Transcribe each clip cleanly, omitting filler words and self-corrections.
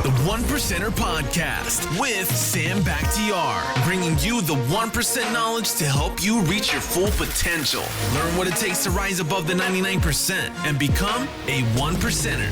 The 1%er Podcast with Sam Bakhtiar, bringing you the 1% knowledge to help you reach your full potential. Learn what it takes to rise above the 99% and become a 1%er.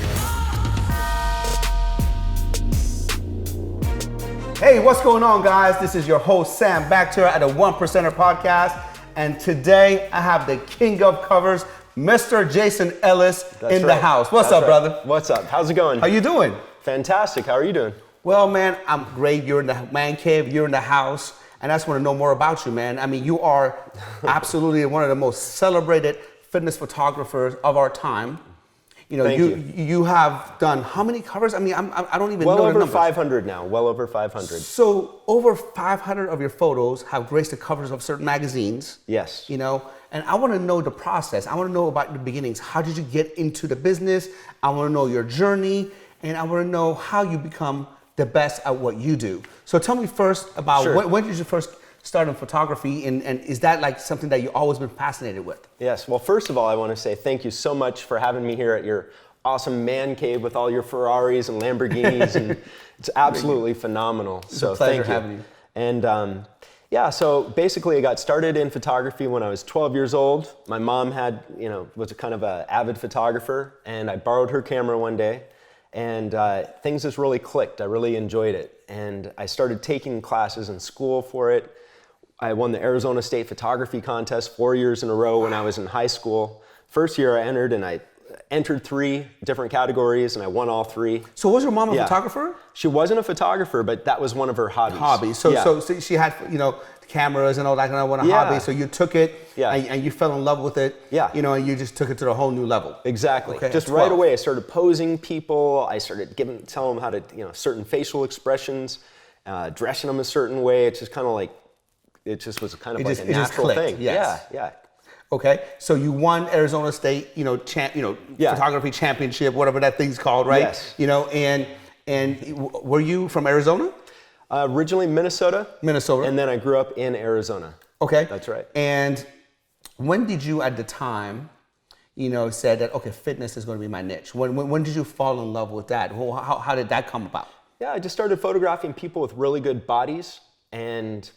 Hey, what's going on, guys? This is your host, Sam Bakhtiar at the 1%er Podcast. And today I have the king of covers, Mr. Jason Ellis in the house. What's up, brother? What's up? How's it going? How you doing? Fantastic. How are you doing? Well, man, I'm great. You're in the man cave. You're in the house. And I just want to know more about you, man. I mean, you are absolutely one of the most celebrated fitness photographers of our time. You know, you have done how many covers? I mean, I don't even know the numbers. Well over 500 now. Well over 500. So over 500 of your photos have graced the covers of certain magazines. Yes. You know, and I want to know the process. I want to know about the beginnings. How did you get into the business? I want to know your journey, and I want to know how you become the best at what you do. So tell me first about when did you first start in photography, and is that like something that you've always been fascinated with? Yes. Well, first of all, I want to say thank you so much for having me here at your awesome man cave with all your Ferraris and Lamborghinis, and it's absolutely phenomenal. It's a pleasure having you. And so basically I got started in photography when I was 12 years old. My mom was a kind of an avid photographer, and I borrowed her camera one day, and things just really clicked. I really enjoyed it, and I started taking classes in school for it. I won the Arizona State Photography Contest 4 years in a row when I was in high school. First year I entered 3 different categories, and I won all 3. So was your mom a photographer? She wasn't a photographer, but that was one of her hobbies. So she had, cameras and all that kind of hobby. So you took it and you fell in love with it. Yeah. And you just took it to a whole new level. Exactly. Okay, just right away I started posing people. I started telling them how to, certain facial expressions, dressing them a certain way. It's just kind of like, it just was kind of like a natural thing. Yes. Yeah. Okay, so you won Arizona State, photography championship, whatever that thing's called, right? Yes. And were you from Arizona? Originally Minnesota. And then I grew up in Arizona. Okay. That's right. And when did you at the time, said that, okay, fitness is going to be my niche? When did you fall in love with that? How did that come about? Yeah, I just started photographing people with really good bodies, and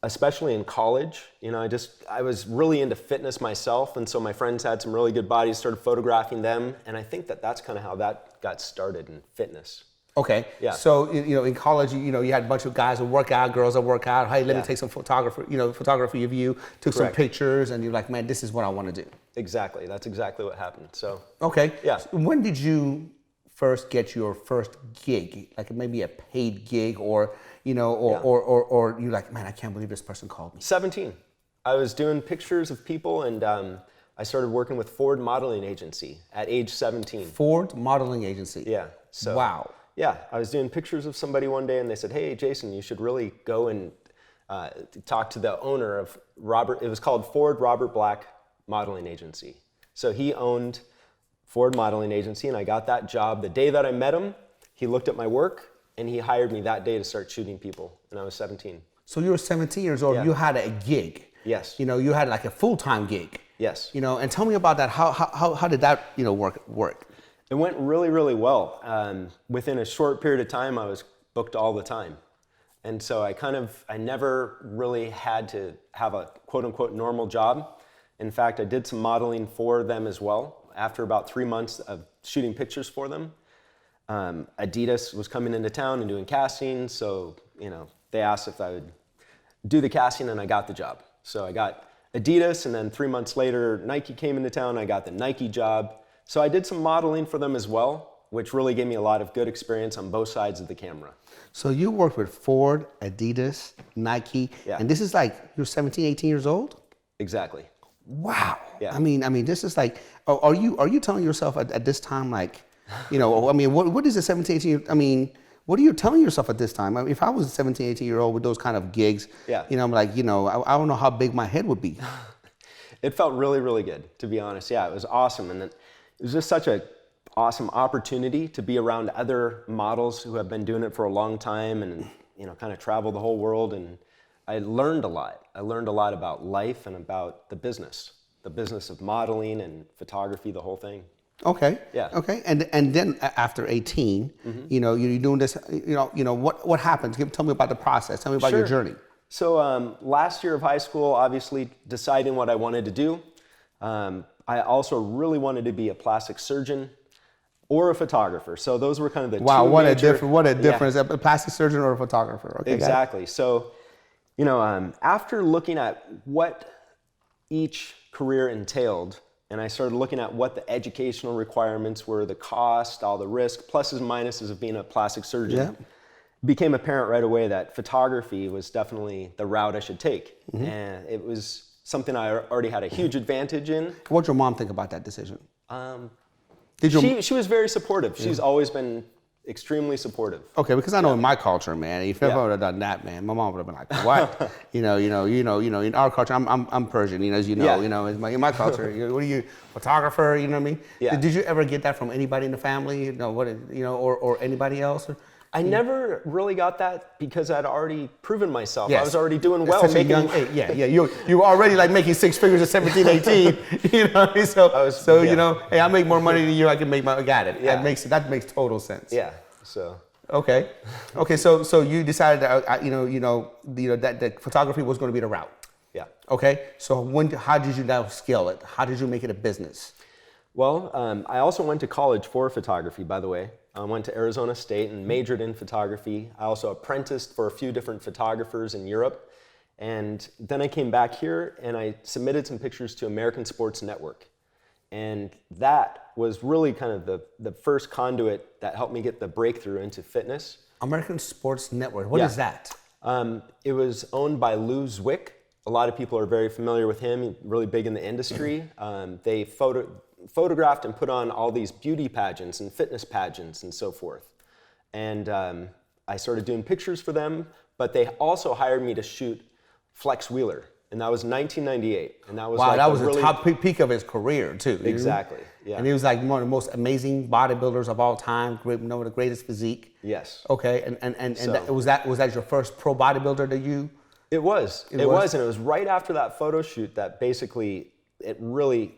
especially in college, I was really into fitness myself, and so my friends had some really good bodies, started photographing them, and I think that's kind of how that got started in fitness. Okay. Yeah. So, in college, you had a bunch of guys that work out, girls that work out. Hey, let me take some photography of you, took some pictures, and you're like, man, this is what I want to do. Exactly. That's exactly what happened. So. Okay. Yeah. So when did you first get your first gig, like maybe a paid gig, or you're like, man, I can't believe this person called me? 17. I was doing pictures of people, and I started working with Ford Modeling Agency at age 17. Ford Modeling Agency. Yeah. So. Wow. Yeah, I was doing pictures of somebody one day, and they said, hey, Jason, you should really go and talk to the owner of it was called Ford Robert Black Modeling Agency. So he owned Ford Modeling Agency, and I got that job. The day that I met him, he looked at my work, and he hired me that day to start shooting people, and I was 17. So you were 17 years old, you had a gig. Yes. You had like a full-time gig. Yes. And tell me about that. How did that, work? It went really, really well. Within a short period of time, I was booked all the time. And so I never really had to have a quote unquote normal job. In fact, I did some modeling for them as well. After about 3 months of shooting pictures for them, Adidas was coming into town and doing castings. So, they asked if I would do the casting, and I got the job. So I got Adidas, and then 3 months later, Nike came into town. I got the Nike job. So I did some modeling for them as well, which really gave me a lot of good experience on both sides of the camera. So you worked with Ford, Adidas, Nike, and this is like, you're 17, 18 years old? Exactly. Wow. Yeah. I mean, this is like, are you telling yourself at this time, like, what is a 17, 18, what are you telling yourself at this time? If I was a 17, 18 year old with those kind of gigs, I'm like, I don't know how big my head would be. It felt really, really good, to be honest. Yeah, it was awesome. And then it was just such an awesome opportunity to be around other models who have been doing it for a long time, and kind of travel the whole world. And I learned a lot. I learned a lot about life and about the business of modeling and photography, the whole thing. Okay. Yeah. Okay. And then after 18, you're doing this. What happens? Tell me about the process. Tell me about your journey. So last year of high school, obviously deciding what I wanted to do. I also really wanted to be a plastic surgeon or a photographer. So those were kind of the wow. two What major, a difference! A plastic surgeon or a photographer. Okay. Exactly. So, after looking at what each career entailed, and I started looking at what the educational requirements were, the cost, all the risk, pluses and minuses of being a plastic surgeon. Yeah. It became apparent right away that photography was definitely the route I should take. And it was something I already had a huge advantage in. What'd your mom think about that decision? She was very supportive. She's always been extremely supportive. Okay, because I know in my culture, man, if I would have done that, man, my mom would have been like, "What?" in our culture, I'm Persian, as you know, in my culture, what are you, photographer? You know what I mean? Yeah. Did you ever get that from anybody in the family? Or anybody else? I never really got that because I'd already proven myself. Yes. I was already doing well. Such a young age. Yeah. You were already like making six figures at 17, 18. Hey, I make more money than you. I can make my. Got it. Yeah. That makes total sense. Yeah. So. Okay. So you decided that photography was going to be the route. Yeah. Okay. So how did you now scale it? How did you make it a business? Well, I also went to college for photography, by the way. I went to Arizona State and majored in photography. I also apprenticed for a few different photographers in Europe. And then I came back here and I submitted some pictures to American Sports Network. And that was really kind of the first conduit that helped me get the breakthrough into fitness. American Sports Network, what is that? It was owned by Lou Zwick. A lot of people are very familiar with him, he's really big in the industry. They photographed and put on all these beauty pageants and fitness pageants and so forth. And I started doing pictures for them, but they also hired me to shoot Flex Wheeler. And that was 1998. And that was that was the top peak of his career too. Exactly, yeah. And he was like one of the most amazing bodybuilders of all time, one of the greatest physique. Yes. Okay, and was that your first pro bodybuilder that you? It was, and it was right after that photo shoot that basically it really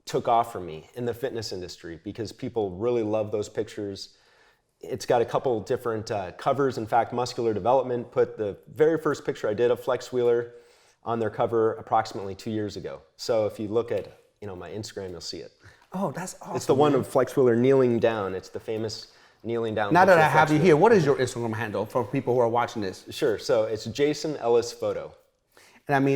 took off for me in the fitness industry because people really love those pictures. It's got a couple different covers. In fact, Muscular Development put the very first picture I did of Flex Wheeler on their cover approximately 2 years ago. So if you look at my Instagram, you'll see it. Oh, that's awesome. It's the one of Flex Wheeler kneeling down. It's the famous kneeling down. Now that I have you here, what is your Instagram handle for people who are watching this? Sure. So it's Jason Ellis Photo. And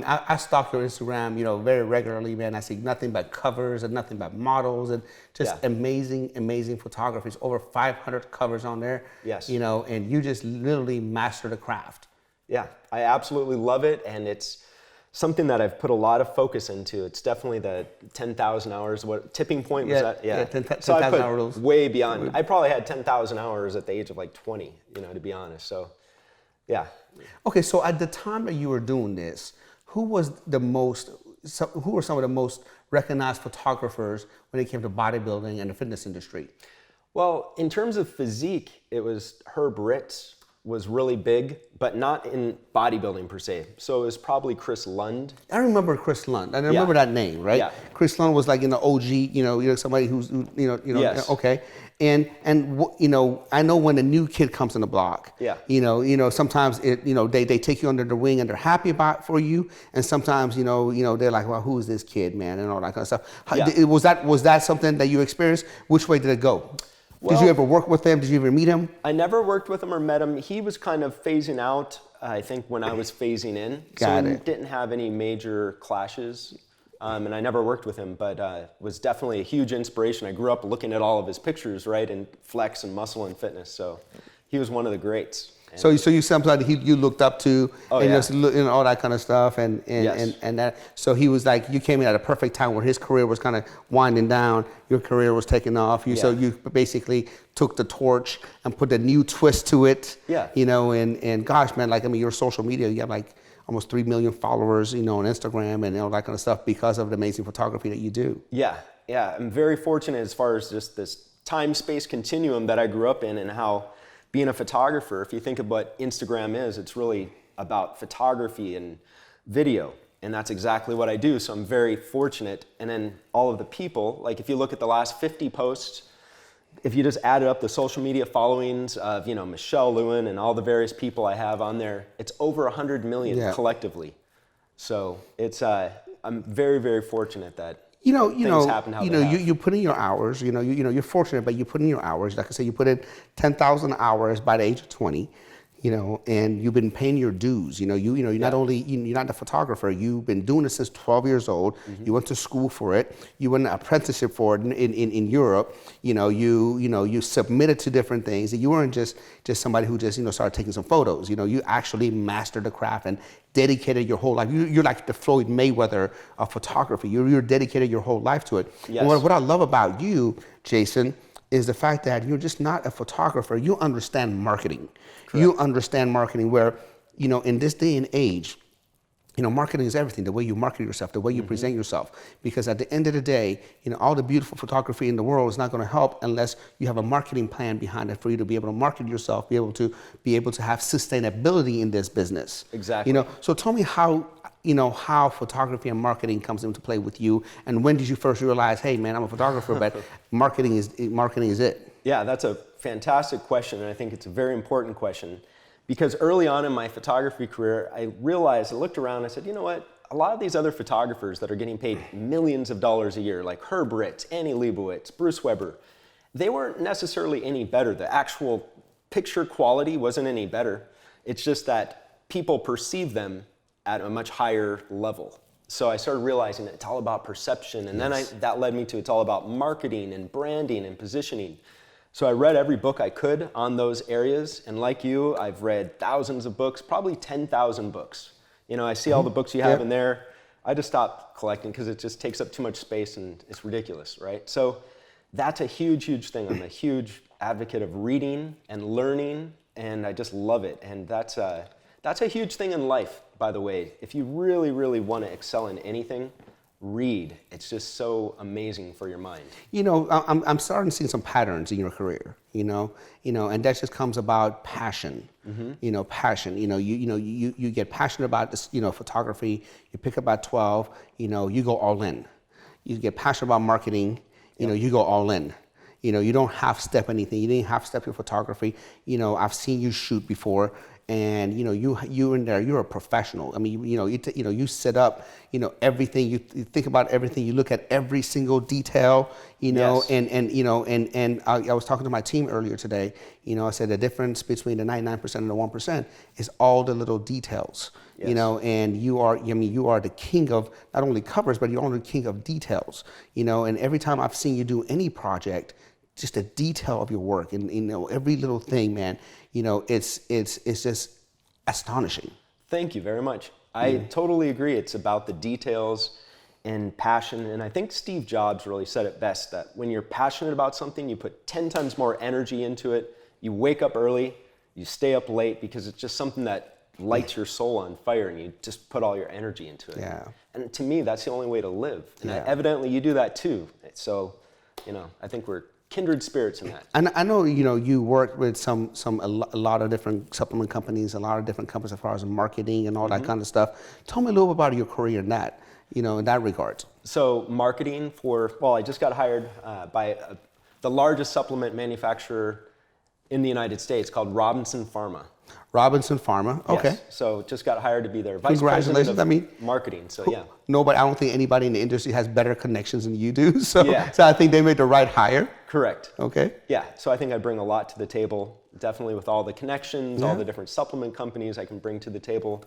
I stalk your Instagram, very regularly, man. I see nothing but covers and nothing but models and just amazing photography. Over 500 covers on there. Yes. And you just literally master the craft. Yeah, I absolutely love it, and it's something that I've put a lot of focus into. It's definitely the 10,000 hours. What tipping point was that? Yeah, 10,000 hour rules. Way beyond. I probably had 10,000 hours at the age of like 20, to be honest. So, yeah. Okay, so at the time that you were doing this, who were some of the most recognized photographers when it came to bodybuilding and the fitness industry? Well, in terms of physique, it was Herb Ritz was really big, but not in bodybuilding per se. So it was probably Chris Lund. I remember Chris Lund. I remember that name, right? Yeah. Chris Lund was like in the OG, somebody who's, Yes. okay. And I know when a new kid comes on the block, sometimes they take you under the wing and they're happy about for you, and sometimes they're like, well, who is this kid, man, and all that kind of stuff. Was that something that you experienced? Which way did it go? Well, did you ever work with him? Did you ever meet him? I never worked with him or met him. He was kind of phasing out, I think, when I was phasing in. Got so we it. didn't have any major clashes. And I never worked with him, but was definitely a huge inspiration. I grew up looking at all of his pictures, right, in flex and muscle and fitness. So he was one of the greats. So you somebody you looked up to, and all that kind of stuff, and that. So he was like, you came in at a perfect time where his career was kind of winding down, your career was taking off. So you basically took the torch and put a new twist to it. Yeah. And gosh, man, your social media, you have like almost 3 million followers, on Instagram and all that kind of stuff because of the amazing photography that you do. Yeah. I'm very fortunate as far as just this time-space continuum that I grew up in and how being a photographer, if you think of what Instagram is, it's really about photography and video. And that's exactly what I do. So I'm very fortunate. And then all of the people, like if you look at the last 50 posts, if you just added up the social media followings of, Michelle Lewin and all the various people I have on there, it's over 100 million collectively. So it's, I'm very, very fortunate that things happen how they have. You put in your hours, you're fortunate, but you put in your hours. Like I said, you put in 10,000 hours by the age of 20. And you've been paying your dues. You're not only, you're not a photographer, you've been doing it since 12 years old. Mm-hmm. You went to school for it. You went an apprenticeship for it in Europe. You submitted to different things. You weren't just somebody who just, started taking some photos. You actually mastered the craft and dedicated your whole life. You're like the Floyd Mayweather of photography. You're dedicated your whole life to it. Yes. And what I love about you, Jason, is the fact that you're just not a photographer. You understand marketing. Correct. You understand marketing where, in this day and age, marketing is everything, the way you market yourself, the way you present yourself. Because at the end of the day, all the beautiful photography in the world is not going to help unless you have a marketing plan behind it for you to be able to market yourself, be able to have sustainability in this business. Exactly. So tell me how photography and marketing comes into play with you, and when did you first realize, hey man, I'm a photographer, but marketing is it? Yeah, that's a fantastic question, and I think it's a very important question. Because early on in my photography career, I looked around, I said, you know what? A lot of these other photographers that are getting paid millions of dollars a year, like Herb Ritts, Annie Leibovitz, Bruce Weber, they weren't necessarily any better. The actual picture quality wasn't any better. It's just that people perceive them at a much higher level. So I started realizing that it's all about perception, and then that led me to it's all about marketing and branding and positioning. So I read every book I could on those areas, and like you, I've read thousands of books, probably 10,000 books. I see all the books you have in there. I just stopped collecting because it just takes up too much space and it's ridiculous, right? So that's a huge, huge thing. I'm a huge advocate of reading and learning, and I just love it. And that's a huge thing in life, by the way. If you really, really want to excel in anything, read. It's just so amazing for your mind. I'm starting to see some patterns in your career, and that just comes about passion. Mm-hmm. Passion. You get passionate about this, photography. You pick up at 12. You go all in. You get passionate about marketing. You go all in. You don't half step anything. You didn't half step your photography. I've seen you shoot before. And you in there, you're a professional. I mean, you set up, everything. You think about everything. You look at every single detail. Yes. And I was talking to my team earlier today. I said the difference between the 99% and the 1% is all the little details. Yes. And you are the king of not only covers, but you're the king of details. And every time I've seen you do any project, just the detail of your work and every little thing, man, it's just astonishing. Thank you very much. I totally agree. It's about the details and passion. And I think Steve Jobs really said it best, that when you're passionate about something, you put 10 times more energy into it. You wake up early, you stay up late, because it's just something that lights your soul on fire, and you just put all your energy into it. Yeah. And to me, that's the only way to live. And evidently you do that too. So, I think we're kindred spirits in that. And I know, you work with a lot of different supplement companies, a lot of different companies as far as marketing and all that kind of stuff. Tell me a little bit about your career in that, in that regard. So marketing I just got hired by the largest supplement manufacturer in the United States called Robinson Pharma. Robinson Pharma, okay. Yes. So just got hired to be their vice president of marketing. So yeah. Nobody, I don't think anybody in the industry has better connections than you do. So I think they made the right hire. Correct. Okay. Yeah. So I think I bring a lot to the table, definitely with all the connections, all the different supplement companies I can bring to the table.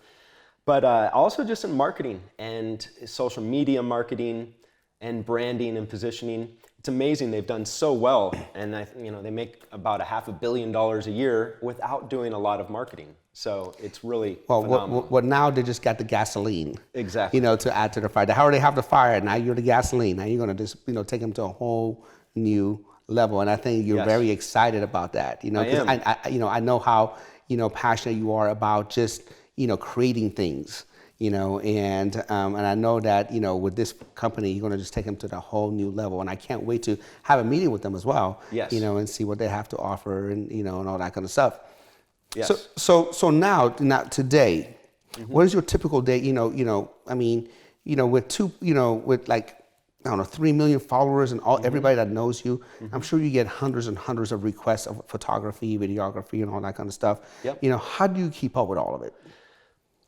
But also just in marketing and social media marketing and branding and positioning. It's amazing they've done so well, and they make about $500 million a year without doing a lot of marketing. So it's really phenomenal. Well, now they just got the gasoline. Exactly. To add to the fire. They already have the fire. Now you're the gasoline. Now you're going to just take them to a whole new level. And I think you're very excited about that. I know how passionate you are about just creating things. And I know that, with this company, you're going to just take them to the whole new level. And I can't wait to have a meeting with them as well, yes. And see what they have to offer and, and all that kind of stuff. Yes. So now today, What is your typical day? With with like, I don't know, 3 million followers and everybody that knows you, I'm sure you get hundreds and hundreds of requests of photography, videography, and all that kind of stuff. Yep. How do you keep up with all of it?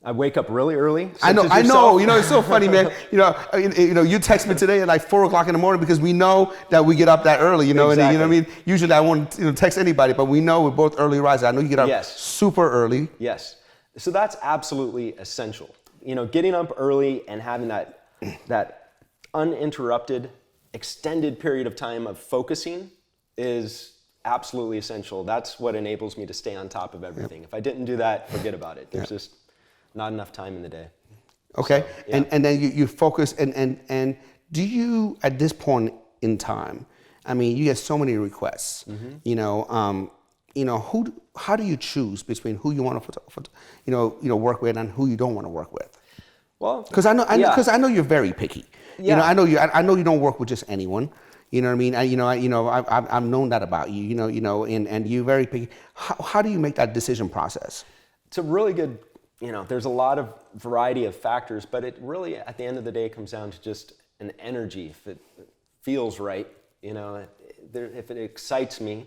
I wake up really early. I know. It's so funny, man. You text me today at like 4 o'clock in the morning because we know that we get up that early. Exactly. And you know what I mean. Usually I won't text anybody, but we know we're both early risers. I know you get up super early. Yes. So that's absolutely essential. Getting up early and having that uninterrupted, extended period of time of focusing is absolutely essential. That's what enables me to stay on top of everything. If I didn't do that, forget about it. There's just not enough time in the day. Okay. So, and then you focus and do you, at this point in time, I mean, you get so many requests, how do you choose between who you want to work with and who you don't want to work with? Well, because I know you're very picky. Yeah. I know you don't work with just anyone. You know what I mean? I've known that about you. And you're very picky. How do you make that decision process? It's a really good. There's a lot of variety of factors, but it really, at the end of the day, comes down to just an energy. If it feels right, if it excites me,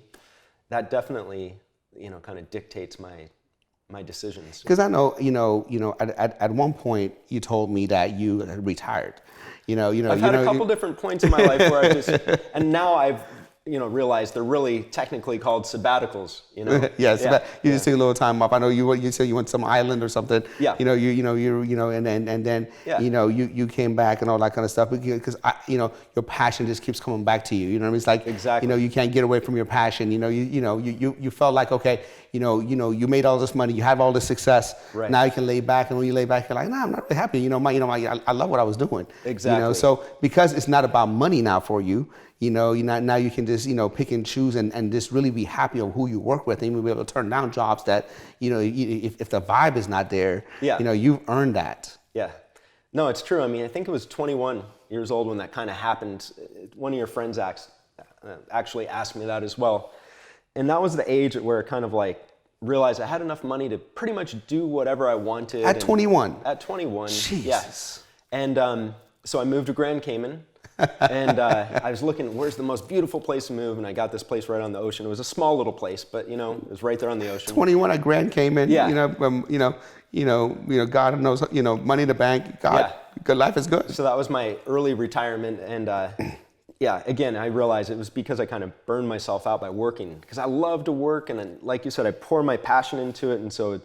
that definitely, kind of dictates my decisions. Because I know, at one point you told me that you had retired. I've had a couple different points in my life where and now I've realized they're really technically called sabbaticals. Yes, you just take a little time off. I know you said you went to some island or something. Yeah. And then you came back and all that kind of stuff because your passion just keeps coming back to you. You know what I mean? It's like exactly. You can't get away from your passion. You felt like, okay, you made all this money, you have all this success. Right. Now you can lay back, and when you lay back, you're like, nah, I'm not really happy. I love what I was doing. Exactly. So because it's not about money now for you. Now you can just, pick and choose and just really be happy of who you work with, and you'll be able to turn down jobs that, if the vibe is not there, you've earned that. Yeah. No, it's true. I mean, I think it was 21 years old when that kind of happened. One of your friends actually asked me that as well. And that was the age where it kind of like realized I had enough money to pretty much do whatever I wanted. At 21? At 21. Jesus. Yeah. And so I moved to Grand Cayman. And I was looking, where's the most beautiful place to move? And I got this place right on the ocean. It was a small little place, but it was right there on the ocean. 21 at Grand Cayman. Yeah. God knows, money in the bank. God, good life is good. So that was my early retirement, and again, I realized it was because I kind of burned myself out by working, because I love to work, and then, like you said, I pour my passion into it, and so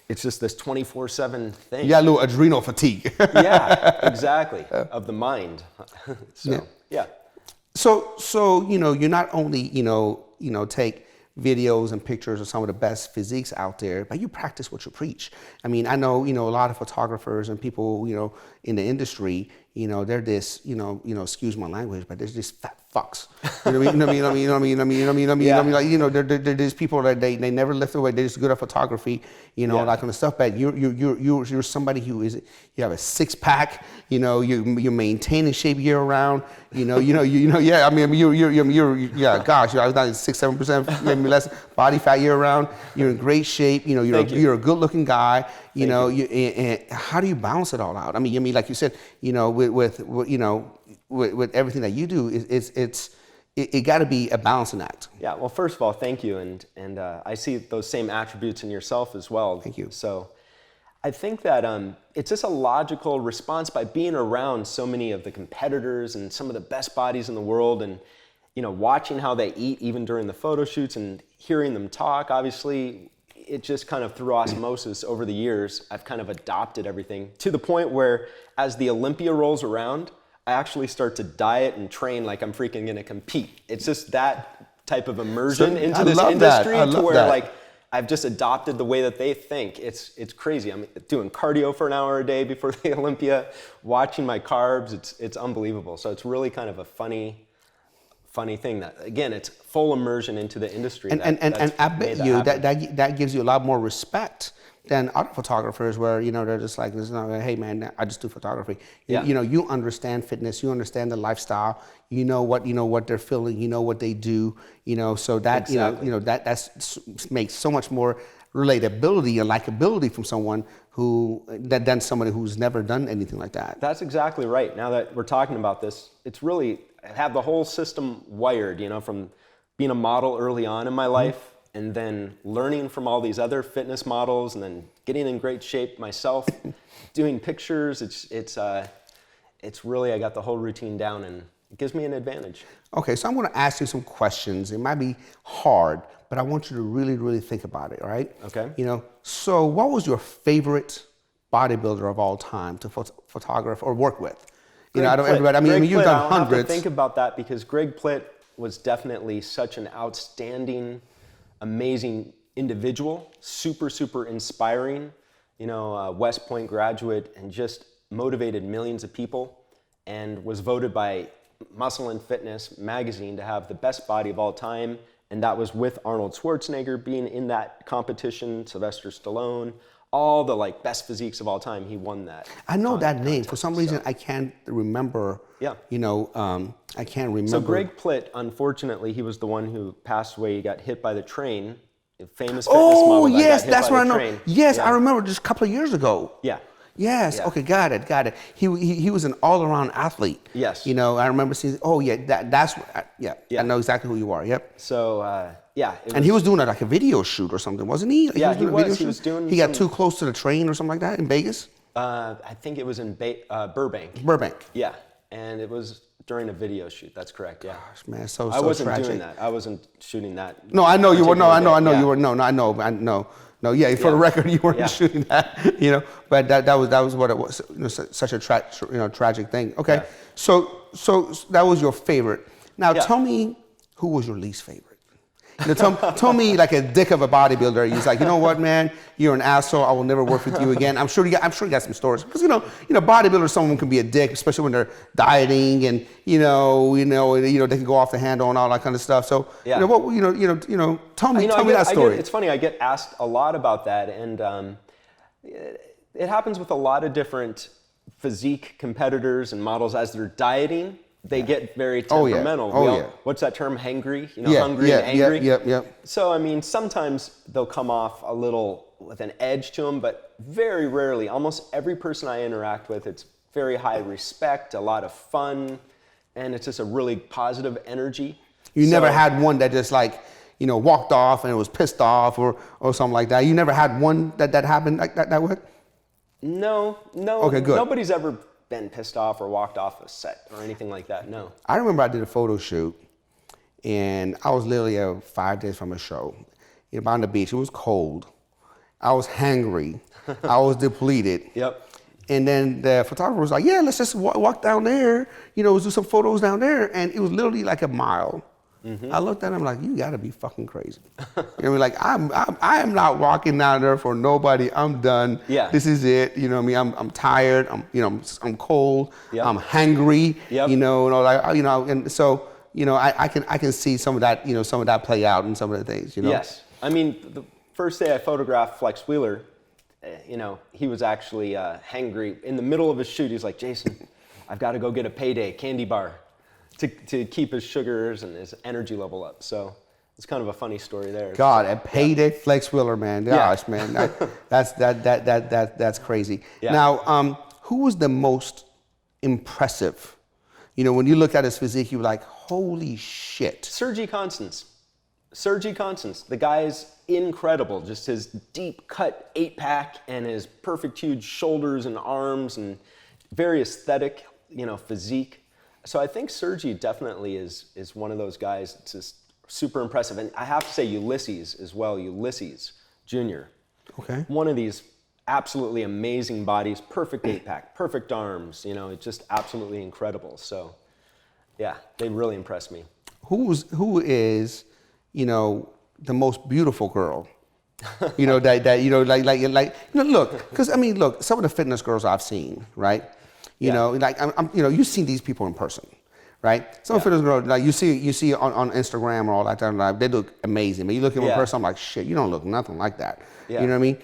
it's just this 24/7 thing. You got a little adrenal fatigue. Yeah, exactly, of the mind. So you not only take videos and pictures of some of the best physiques out there, but you practice what you preach. I mean, I know, a lot of photographers and people, in the industry, they're this, excuse my language, but they're just fat fucks. You know what I mean? They're these people that they never lift away. They're just good at photography, all that kind of stuff. But you're somebody who you have a 6-pack, you maintain in shape year round, I mean, gosh, I was down 6-7%, maybe less body fat year round. You're in great shape, you're a good looking guy, and how do you balance it all out? I mean, like you said, with everything that you do, it got to be a balancing act. Yeah. Well, first of all, thank you, and I see those same attributes in yourself as well. Thank you. So, I think that it's just a logical response by being around so many of the competitors and some of the best bodies in the world, and watching how they eat even during the photo shoots and hearing them talk. Obviously, it just kind of through osmosis over the years, I've kind of adopted everything to the point where as the Olympia rolls around, I actually start to diet and train like I'm freaking gonna compete. It's just that type of immersion into this industry to where like I've just adopted the way that they think. It's crazy. I'm doing cardio for an hour a day before the Olympia, watching my carbs. It's unbelievable. So it's really kind of a funny thing that, again, it's full immersion into the industry. And I bet you that gives you a lot more respect than other photographers where, they're just like, hey man, I just do photography. Yeah. You understand fitness, you understand the lifestyle, what they're feeling, what they do, so that, exactly. That makes so much more relatability and likability from someone than somebody who's never done anything like that. That's exactly right. Now that we're talking about this, it's really have the whole system wired, from being a model early on in my life, and then learning from all these other fitness models, and then getting in great shape myself, doing pictures. It's really, I got the whole routine down, and it gives me an advantage. Okay, so I'm going to ask you some questions. It might be hard, but I want you to really, really think about it, all right? Okay. So what was your favorite bodybuilder of all time to photograph or work with? You've done hundreds. I'll have to think about that, because Greg Plitt was definitely such an outstanding, amazing individual, super, super inspiring, West Point graduate, and just motivated millions of people, and was voted by Muscle and Fitness magazine to have the best body of all time. And that was with Arnold Schwarzenegger being in that competition, Sylvester Stallone, all the best physiques of all time. He won that. I know that name. For some reason, I can't remember. Yeah. I can't remember. So Greg Plitt, unfortunately, he was the one who passed away. He got hit by the train. A famous fitness model. Oh, yes, that's what I know. Train. Yes, yeah. I remember just a couple of years ago. Yeah. Yes. Yeah. Okay. Got it. He was an all-around athlete. Yes. I remember seeing. Oh yeah. That's. Yeah. Yeah. I know exactly who you are. Yep. So yeah. And he was doing a video shoot or something, wasn't he? He was doing. He got too close to the train or something like that in Vegas. I think it was in Burbank. Burbank. Yeah, and it was during a video shoot. That's correct. Yeah. Gosh, man, I wasn't tragic. doing that. I wasn't shooting that. No, I know you were. No, I know yeah. you were. No, I know. No, yeah. For the record, you weren't shooting that. But that was what it was. Such a tragic thing. Okay, Yeah. so that was your favorite. Now tell me, who was your least favorite? Tell me like a dick of a bodybuilder. He's like, you know what, man, you're an asshole. I will never work with you again. I'm sure you got some stories, because bodybuilders, someone can be a dick, especially when they're dieting, and they can go off the handle and all that kind of stuff. So tell me that story. It's funny. I get asked a lot about that, and it happens with a lot of different physique competitors and models as they're dieting. They get very temperamental. What's that term? Hangry? Hungry and angry? Yeah. So, sometimes they'll come off a little with an edge to them, but very rarely, almost every person I interact with, it's very high respect, a lot of fun, and it's just a really positive energy. You never had one that just walked off and it was pissed off or something like that? You never had one that happened like that way? No. Okay, good. Nobody's ever been pissed off or walked off a set or anything like that, no. I remember I did a photo shoot, and I was literally 5 days from a show. On the beach, it was cold. I was hangry. I was depleted. Yep. And then the photographer was like, yeah, let's just walk down there, let's do some photos down there. And it was literally like a mile. Mm-hmm. I looked at him like, you gotta be fucking crazy. I am not walking down there for nobody. I'm done. Yeah. This is it. I'm tired. I'm cold. Yep. I'm hangry. Yep. And so I can see some of that play out in some of the things. Yes. The first day I photographed Flex Wheeler, he was actually hangry in the middle of his shoot. He's like, Jason, I've got to go get a payday candy bar to keep his sugars and his energy level up. So it's kind of a funny story there. God, a payday Flex Wheeler, man. Gosh, man, that's crazy. Yeah. Now, who was the most impressive? When you looked at his physique, you were like, holy shit. Sergi Constance. The guy's incredible. Just his deep cut 8-pack and his perfect huge shoulders and arms and very aesthetic, physique. So I think Sergi definitely is one of those guys that's just super impressive. And I have to say Ulysses as well, Ulysses Jr. Okay. One of these absolutely amazing bodies, perfect 8-pack, perfect arms, it's just absolutely incredible. So yeah, they really impressed me. Who is, the most beautiful girl? Look, because look, some of the fitness girls I've seen, right? You've seen these people in person, right? Some fitness girls, you see on Instagram or all that time, they look amazing. But you look at them in person, I'm like, shit, you don't look nothing like that. Yeah. You know what I mean?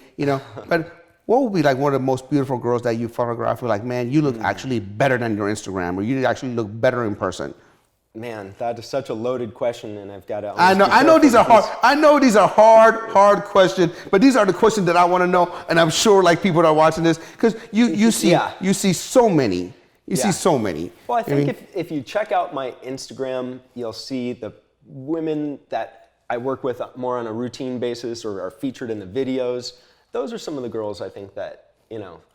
But what would be one of the most beautiful girls that you photograph? You're like, man, you look actually better than your Instagram, or you actually look better in person. Man, that is such a loaded question, and I've got to. I know these are hard. I know these are hard questions, but these are the questions that I want to know, and I'm sure like people that are watching this, because you see so many. You see so many. Well, I think if you check out my Instagram, you'll see the women that I work with more on a routine basis or are featured in the videos. Those are some of the girls I think that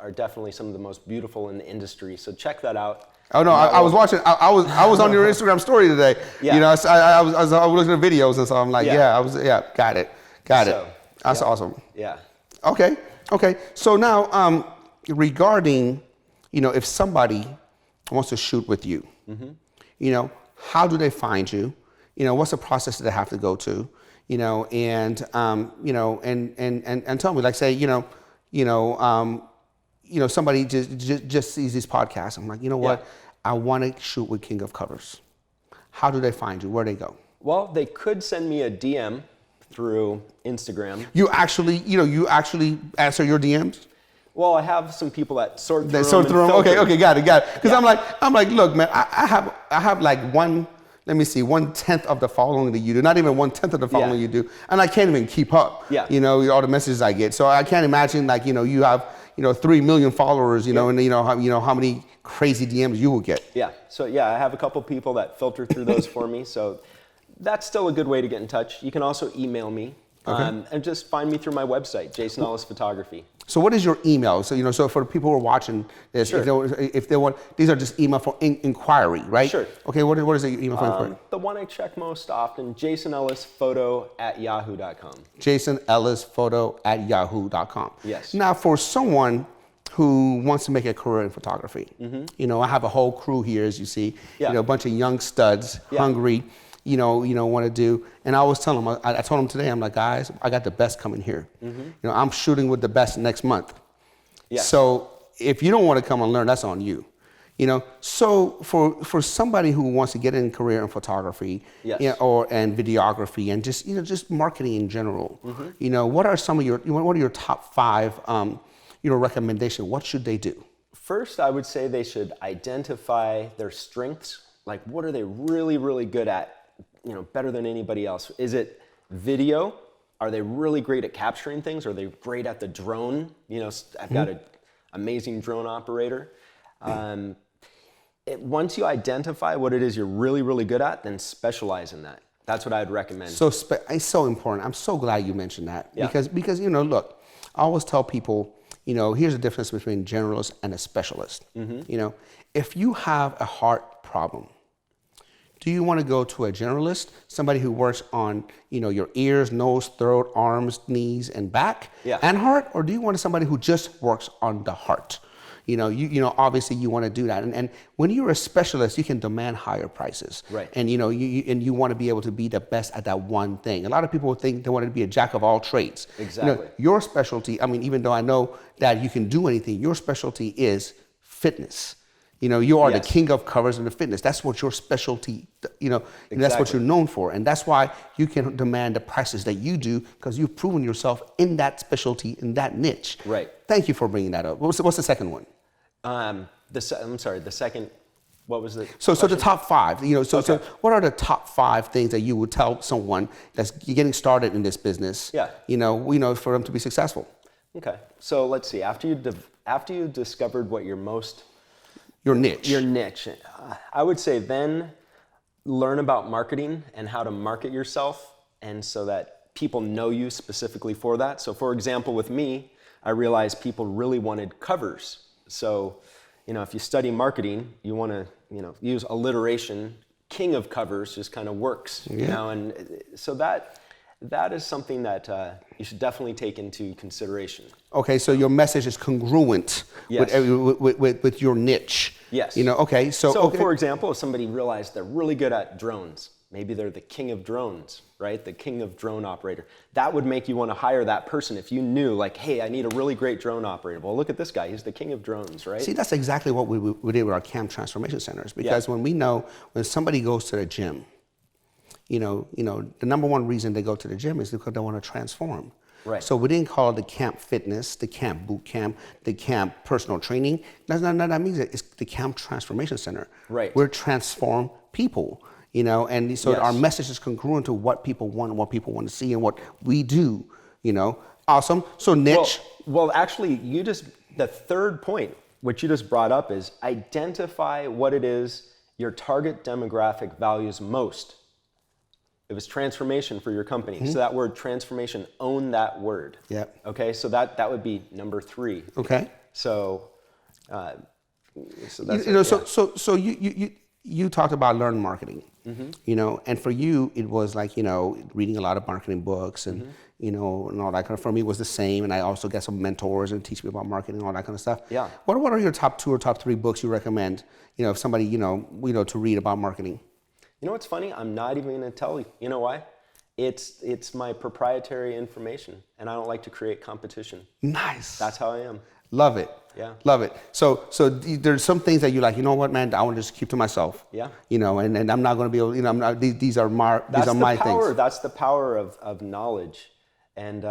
are definitely some of the most beautiful in the industry. So check that out. Oh no, I was watching. I was on your Instagram story today. Yeah. I was looking at videos, and so I'm like, got it. That's awesome. Yeah. Okay. So now, regarding, if somebody wants to shoot with you, how do they find you? What's the process that they have to go to? And tell me, like, say, somebody just sees these podcasts. I'm like, what? I want to shoot with King of Covers. How do they find you? Where do they go? Well, they could send me a DM through Instagram. You actually answer your DMs? Well, I have some people that sort through them. They sort through them. Okay, got it. Because I'm like, look, man, I have like 1/10 of the following that you do, not even 1/10 of the following you do, and I can't even keep up. Yeah. All the messages I get. So I can't imagine like you have 3 million followers, and how many crazy DMs you will get. Yeah. So I have a couple people that filter through those for me. So that's still a good way to get in touch. You can also email me and just find me through my website, Jason Ellis Photography. So what is your email? So so for the people who are watching this, sure. if they want, these are just email for inquiry, right? Sure. Okay. What is the email for inquiry? The one I check most often, jasonellisphoto@yahoo.com. jasonellisphoto@yahoo.com. Yes. Now, for someone who wants to make a career in photography, I have a whole crew here, as you see, a bunch of young studs, hungry, want to do. And I always tell them, I told them today, I'm like, guys, I got the best coming here. I'm shooting with the best next month. Yes. So if you don't want to come and learn, that's on you. So for somebody who wants to get in a career in photography, and videography, and just marketing in general, what are your top 5 recommendation? What should they do? First, I would say they should identify their strengths. Like, what are they really, really good at, better than anybody else? Is it video? Are they really great at capturing things? Are they great at the drone? I've got an amazing drone operator. Once you identify what it is you're really, really good at, then specialize in that. That's what I'd recommend. So it's so important. I'm so glad you mentioned that. Because look, I always tell people, here's the difference between generalist and a specialist. If you have a heart problem, do you want to go to a generalist, somebody who works on, your ears, nose, throat, arms, knees, and back, and heart, or do you want somebody who just works on the heart? Obviously you want to do that, and when you're a specialist, you can demand higher prices, right? And you want to be able to be the best at that one thing. A lot of people think they want to be a jack of all trades. Exactly. Your specialty. I mean, even though I know that you can do anything, your specialty is fitness. You are the king of covers in the fitness. That's what your specialty, and that's what you're known for. And that's why you can demand the prices that you do, because you've proven yourself in that specialty, in that niche. Right. Thank you for bringing that up. What's the second one? I'm sorry, the second, what was the So the top 5, so what are the top 5 things that you would tell someone that's getting started in this business, for them to be successful? Okay. So let's see, after you discovered what your niche. I would say then learn about marketing and how to market yourself, and so that people know you specifically for that. So for example, with me, I realized people really wanted covers. So, if you study marketing, you want to, use alliteration. King of covers just kind of works, and so that is something that you should definitely take into consideration. Okay, so your message is congruent with your niche. Yes. Okay, So for example, if somebody realized they're really good at drones, maybe they're the king of drones, right? The king of drone operator. That would make you want to hire that person if you knew, like, hey, I need a really great drone operator. Well, look at this guy. He's the king of drones, right? See, that's exactly what we did with our camp transformation centers, because when somebody goes to the gym, the number one reason they go to the gym is because they want to transform. Right. So we didn't call it the camp fitness, the camp boot camp, the camp personal training. That means it's the camp transformation center. Right. We're transform people. you know, and so our message is congruent to what people want and what people want to see and what we do, you know. Awesome. So niche. Well, actually, the third point, which you just brought up, is identify what it is your target demographic values most. It was transformation for your company. So that word transformation, own that word. Yep. Okay, so that would be number 3. Okay. So that's so you talked about learn marketing, you know, and for you it was like, you know, reading a lot of marketing books and you know, and all that kind of. For me, it was the same, and I also got some mentors and teach me about marketing and all that kind of stuff. Yeah. What are your top 2 or top 3 books you recommend? You know, if somebody you know to read about marketing. You know what's funny? I'm not even going to tell you. You know why? It's my proprietary information, and I don't like to create competition. Nice. That's how I am. Love it. Yeah. Love it. So there's some things that you like, you know what, man, I want to just keep to myself. Yeah. You know, and I'm not going to be able, you know, these are my things. That's the power of knowledge. And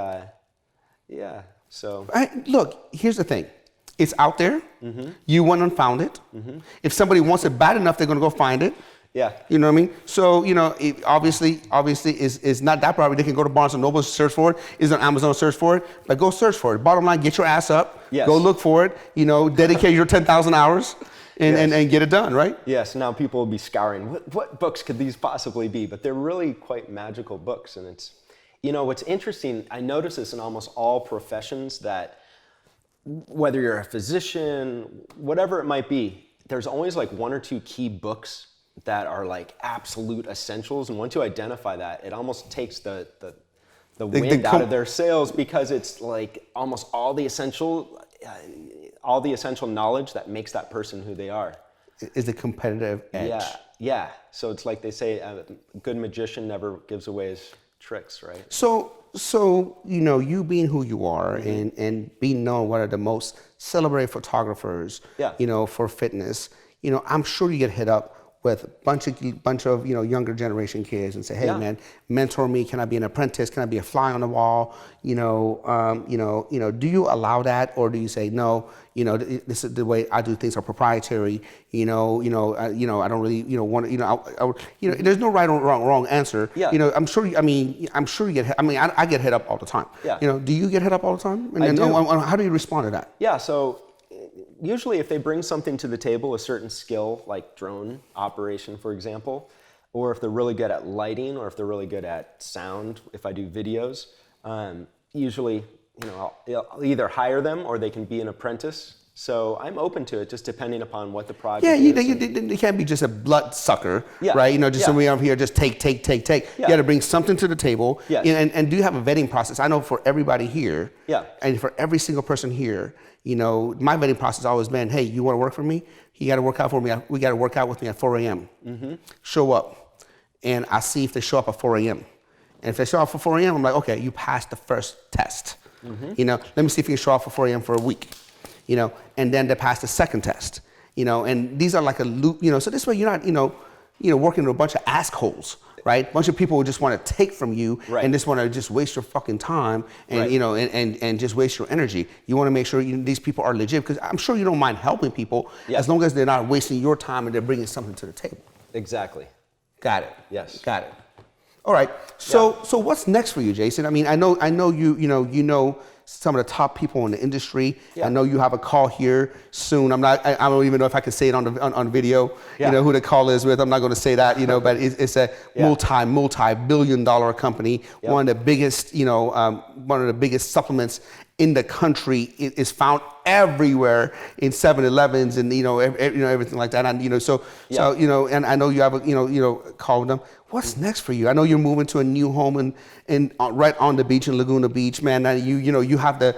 so. Look, here's the thing. It's out there. You went and found it. If somebody wants it bad enough, they're going to go find it. Yeah. You know what I mean? So, you know, it obviously is not that problem. They can go to Barnes & Noble, search for it. Is on Amazon, search for it. But go search for it. Bottom line, get your ass up. Yes. Go look for it. You know, dedicate your 10,000 hours and get it done, right? Yes. Now people will be scouring. What books could these possibly be? But they're really quite magical books. And it's, you know, what's interesting, I notice this in almost all professions, that whether you're a physician, whatever it might be, there's always like 1 or 2 key books that are like absolute essentials, and once you identify that, it almost takes the wind out of their sails, because it's like almost all the essential knowledge that makes that person who they are. Is the competitive edge. Yeah. So it's like they say, a good magician never gives away his tricks, right? So you know, you being who you are and being known one of the most celebrated photographers, you know, for fitness, you know, I'm sure you get hit up with a bunch of you know, younger generation kids and say, hey man, mentor me. Can I be an apprentice? Can I be a fly on the wall? You know, do you allow that, or do you say no? You know, this is the way I do things are proprietary. I don't really, you know, want to, you know, there's no right or wrong answer. Yeah. You know, I'm sure you get. I get hit up all the time. Yeah. You know, do you get hit up all the time? I do. How do you respond to that? Yeah. So usually if they bring something to the table, a certain skill like drone operation, for example, or if they're really good at lighting, or if they're really good at sound, if I do videos, usually, you know, I'll either hire them or they can be an apprentice. So I'm open to it, just depending upon what the project is. You can't be just a blood sucker, right? You know, just somebody over here, just take. Yeah. You got to bring something to the table. Yes. And do you have a vetting process? I know for everybody here, and for every single person here, you know, my vetting process has always been, hey, you want to work for me? You got to work out for me. We got to work out with me at 4 a.m. Show up. And I see if they show up at 4 a.m. And if they show up at 4 a.m., I'm like, okay, you passed the first test. You know, let me see if you can show up at 4 a.m. for a week. You know, and then they pass the second test. You know, and these are like a loop. You know, so this way you're not, you know, working with a bunch of assholes, right? A bunch of people who just want to take from you and just want to just waste your fucking time and you know, and just waste your energy. You want to make sure these people are legit, because I'm sure you don't mind helping people as long as they're not wasting your time and they're bringing something to the table. Exactly. Got it. Yes. Got it. All right. So what's next for you, Jason? I mean, I know you know some of the top people in the industry. I know you have a call here soon. I don't even know if I can say it on video. You know who the call is with. I'm not going to say that. You know, but it's a multi-billion-dollar company. One of the biggest, one of the biggest supplements in the country. Is found everywhere in 7-Elevens and everything like that. And and I know you have a call with them. What's next for you? I know you're moving to a new home and right on the beach in Laguna Beach, man. Now you have the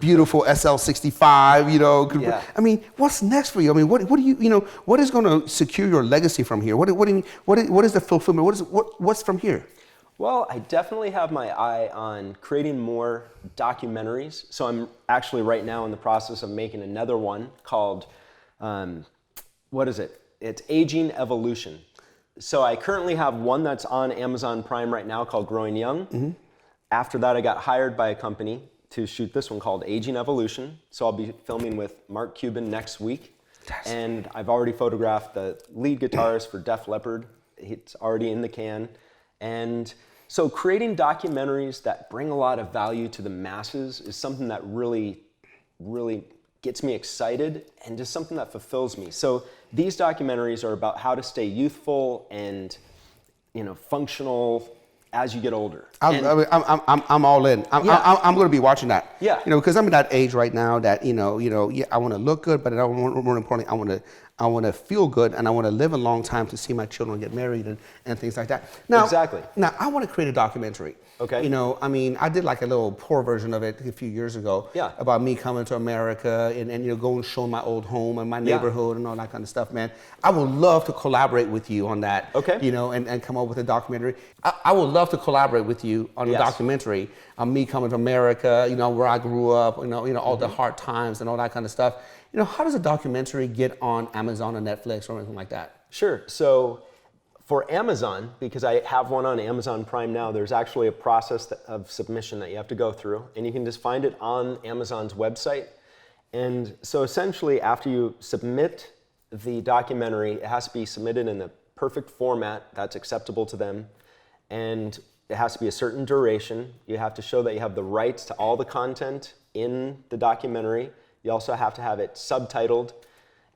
beautiful SL65. I mean, what's next for you? I mean, what do you what is going to secure your legacy from here? What do you mean? What is the fulfillment? What's from here? Well, I definitely have my eye on creating more documentaries. So I'm actually right now in the process of making another one called, It's Aging Evolution. So I currently have one that's on Amazon Prime right now called Growing Young. After that, I got hired by a company to shoot this one called Aging Evolution. So I'll be filming with Mark Cuban next week. And I've already photographed the lead guitarist for Def Leppard It's already in the can. And so creating documentaries that bring a lot of value to the masses is something that really, really gets me excited and just something that fulfills me. So these documentaries are about how to stay youthful and, functional as you get older. I'm all in. I'm going to be watching that. Yeah. Because I'm in that age right now that I want to look good, but more importantly, I want to feel good, and I want to live a long time to see my children get married and things like that. Now, exactly. Now I want to create a documentary. Okay. I did like a little poor version of it a few years ago. Yeah. About me coming to America and go and show my old home and my neighborhood and all that kind of stuff, man. I would love to collaborate with you on that. Okay. And come up with a documentary. I would love to collaborate with you on a documentary on me coming to America, where I grew up, all the hard times and all that kind of stuff. How does a documentary get on Amazon or Netflix or anything like that? Sure. So for Amazon, because I have one on Amazon Prime now, there's actually a process of submission that you have to go through, and you can just find it on Amazon's website. And so essentially, after you submit the documentary, it has to be submitted in the perfect format that's acceptable to them, and it has to be a certain duration. You have to show that you have the rights to all the content in the documentary. You also have to have it subtitled,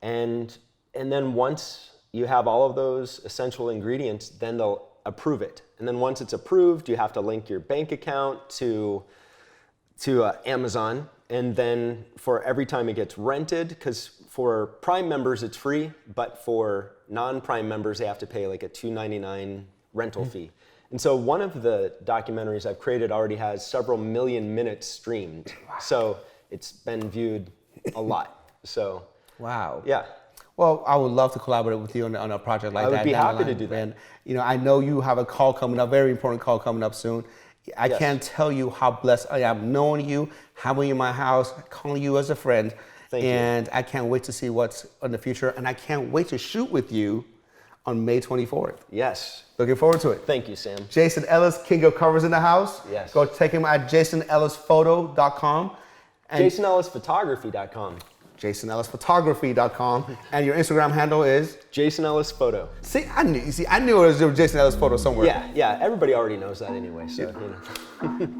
and then once you have all of those essential ingredients, then they'll approve it. And then once it's approved, you have to link your bank account to Amazon, and then for every time it gets rented, because for Prime members it's free, but for non-Prime members they have to pay like a $2.99 rental fee. And so one of the documentaries I've created already has several million minutes streamed. So it's been viewed a lot. So wow. Yeah. Well, I would love to collaborate with you on a project like that. I would be happy to do that. And I know you have a call coming up, very important call coming up soon. I can't tell you how blessed I am knowing you, having you in my house, calling you as a friend. Thank you. And I can't wait to see what's in the future, and I can't wait to shoot with you on May 24th. Yes. Looking forward to it. Thank you, Sam. Jason Ellis, King of Covers in the house. Yes. Go check him out at jasonellisphoto.com. JasonEllisPhotography.com. JasonEllisPhotography.com. And your Instagram handle is? Jason Ellis Photo. See, I knew it was Jason Ellis Photo somewhere. Yeah. Everybody already knows that anyway, so.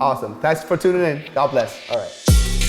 Awesome. Thanks for tuning in. God bless. All right.